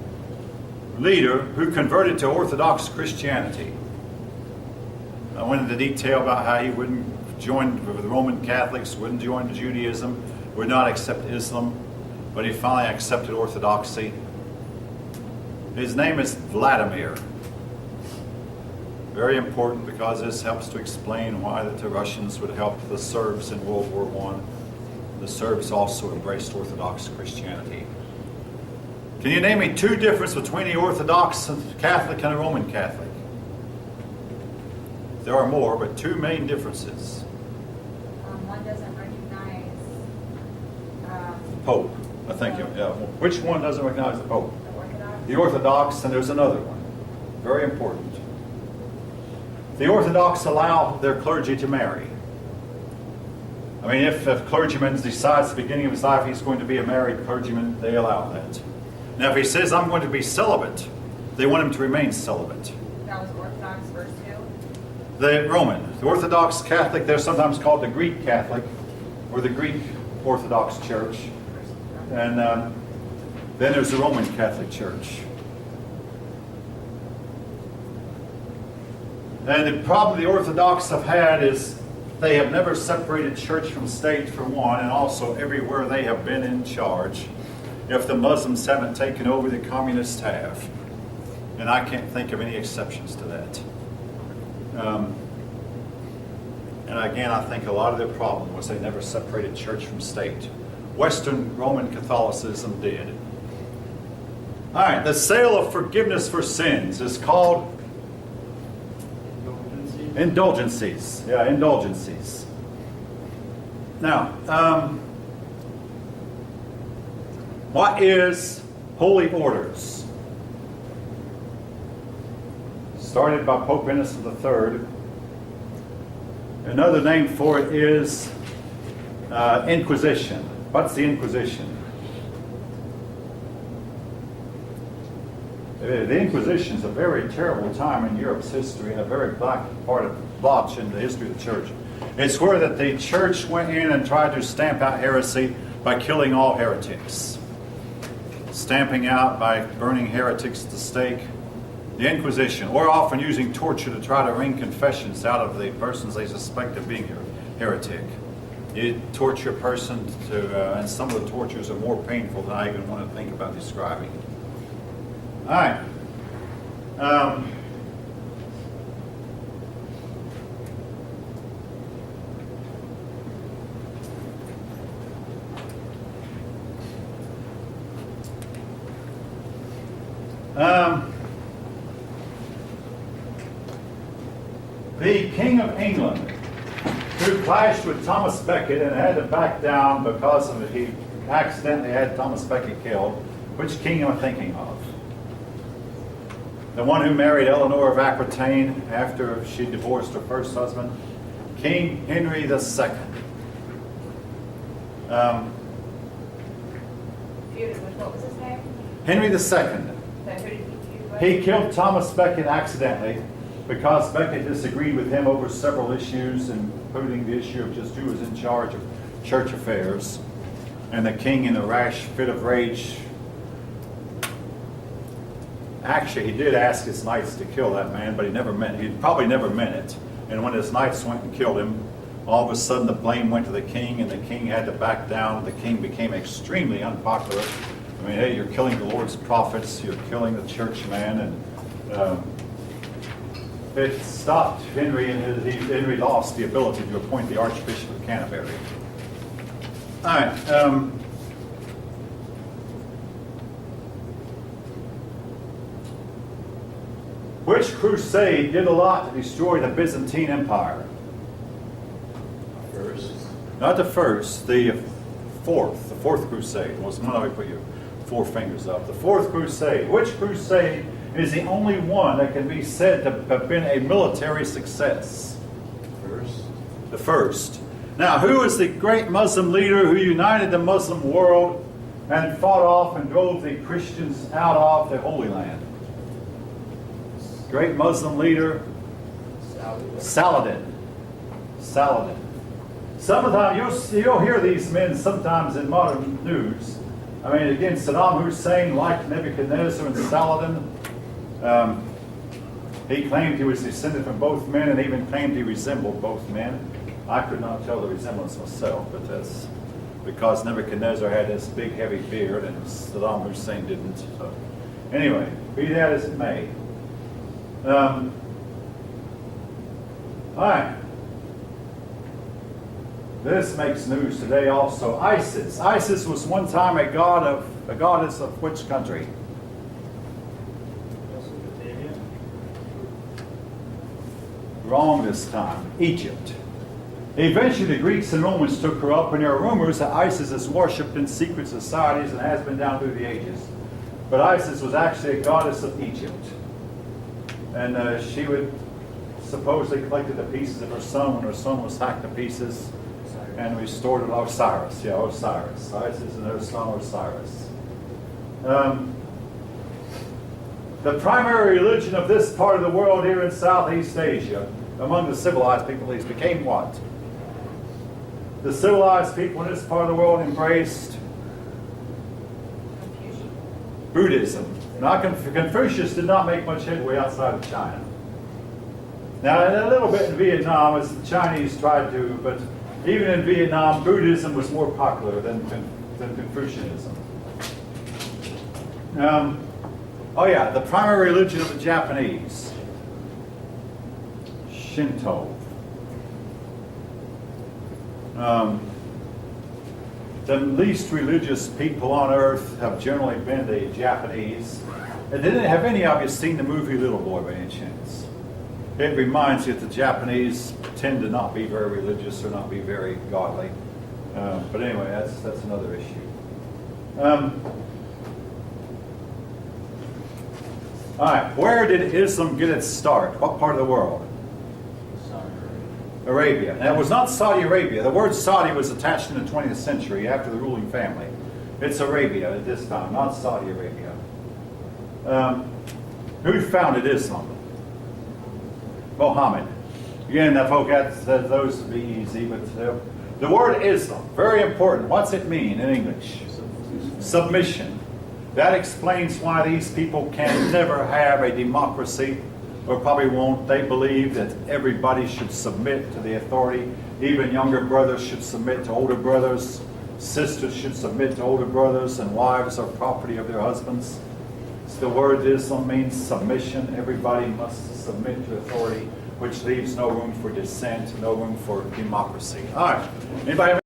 leader who converted to Orthodox Christianity? I went into detail about how he wouldn't join with the Roman Catholics, wouldn't join Judaism, would not accept Islam, but he finally accepted Orthodoxy. His name is Vladimir. Very important because this helps to explain why the Russians would help the Serbs in World War I. The Serbs also embraced Orthodox Christianity. Can you name me two differences between the Orthodox Catholic and a Roman Catholic? There are more, but two main differences. One doesn't recognize Pope. I think, yeah. Which one doesn't recognize the Pope? the Orthodox. The Orthodox, and there's another one. Very important. The Orthodox allow their clergy to marry. I mean, if a clergyman decides at the beginning of his life he's going to be a married clergyman, they allow that. Now, if he says, I'm going to be celibate, they want him to remain celibate. That was Orthodox verse 2. The Roman, the Orthodox Catholic, they're sometimes called the Greek Catholic, or the Greek Orthodox Church. And then there's the Roman Catholic Church. And the problem the Orthodox have had is they have never separated church from state, for one, and also everywhere they have been in charge. If the Muslims haven't taken over, the communists have. And I can't think of any exceptions to that. And again, I think a lot of their problem was they never separated church from state. Western Roman Catholicism did. All right, the sale of forgiveness for sins is called indulgencies. Yeah, indulgencies. Now, what is holy orders? Started by Pope Innocent III. Another name for it is Inquisition. What's the Inquisition? The Inquisition is a very terrible time in Europe's history and a very black blotch in the history of the church. It's where that the church went in and tried to stamp out heresy by killing all heretics. Stamping out by burning heretics at the stake. The Inquisition, or often using torture to try to wring confessions out of the persons they suspect of being heretic. You torture a person and some of the tortures are more painful than I even want to think about describing. All right. The King of England, who clashed with Thomas Becket and had to back down because of it, he accidentally had Thomas Becket killed. Which king am I thinking of? The one who married Eleanor of Aquitaine after she divorced her first husband? King Henry II. What was his name? Henry II. So who did he feud with? He killed Thomas Becket accidentally because Becket disagreed with him over several issues, including the issue of just who was in charge of church affairs. And the king, in a rash fit of rage, actually he did ask his knights to kill that man, but he probably never meant it. And when his knights went and killed him, all of a sudden the blame went to the king, and the king had to back down. The king became extremely unpopular. I mean, hey, you're killing the Lord's prophets, you're killing the church man, and it stopped Henry, and Henry lost the ability to appoint the Archbishop of Canterbury. All right. Which crusade did a lot to destroy the Byzantine Empire? First. Not the first, the fourth. The fourth crusade was one. Let me put your 4 fingers up. The fourth crusade. Which crusade is the only one that can be said to have been a military success? First. The first. Now, who was the great Muslim leader who united the Muslim world and fought off and drove the Christians out of the Holy Land? Great Muslim leader, Saladin. Saladin. Sometimes you'll hear these men sometimes in modern news. I mean, again, Saddam Hussein liked Nebuchadnezzar and Saladin. He claimed he was descended from both men, and even claimed he resembled both men. I could not tell the resemblance myself, but that's because Nebuchadnezzar had this big, heavy beard, and Saddam Hussein didn't. So, anyway, be that as it may. All right. This makes news today also. ISIS. ISIS was one time a goddess of which country? Mesopotamia. Wrong this time. Egypt. Eventually the Greeks and Romans took her up, and there are rumors that Isis is worshipped in secret societies and has been down through the ages. But Isis was actually a goddess of Egypt. And she would supposedly collected the pieces of her son when her son was hacked to pieces and restored it. Osiris. Yeah, Osiris. Isis and her son Osiris. The primary religion of this part of the world here in Southeast Asia, among the civilized people at least, became what? The civilized people in this part of the world embraced Buddhism. Now, Confucius did not make much headway outside of China. Now, a little bit in Vietnam, as the Chinese tried to, but even in Vietnam, Buddhism was more popular than Confucianism. Oh yeah, the primary religion of the Japanese, Shinto. The least religious people on earth have generally been the Japanese. And have any of you seen the movie Little Boy by any chance? It reminds you that the Japanese tend to not be very religious or not be very godly. But anyway, that's another issue. All right, where did Islam get its start? What part of the world? Arabia. Now, it was not Saudi Arabia. The word Saudi was attached in the 20th century after the ruling family. It's Arabia at this time, not Saudi Arabia. Who founded Islam? Muhammad. Again, I forgot that those would be easy, but the word Islam, very important. What's it mean in English? Submission. That explains why these people can never have a democracy. or probably won't. They believe that everybody should submit to the authority. Even younger brothers should submit to older brothers. Sisters should submit to older brothers, and wives are property of their husbands. So the word means submission. Everybody must submit to authority, which leaves no room for dissent, no room for democracy. All right. Anybody have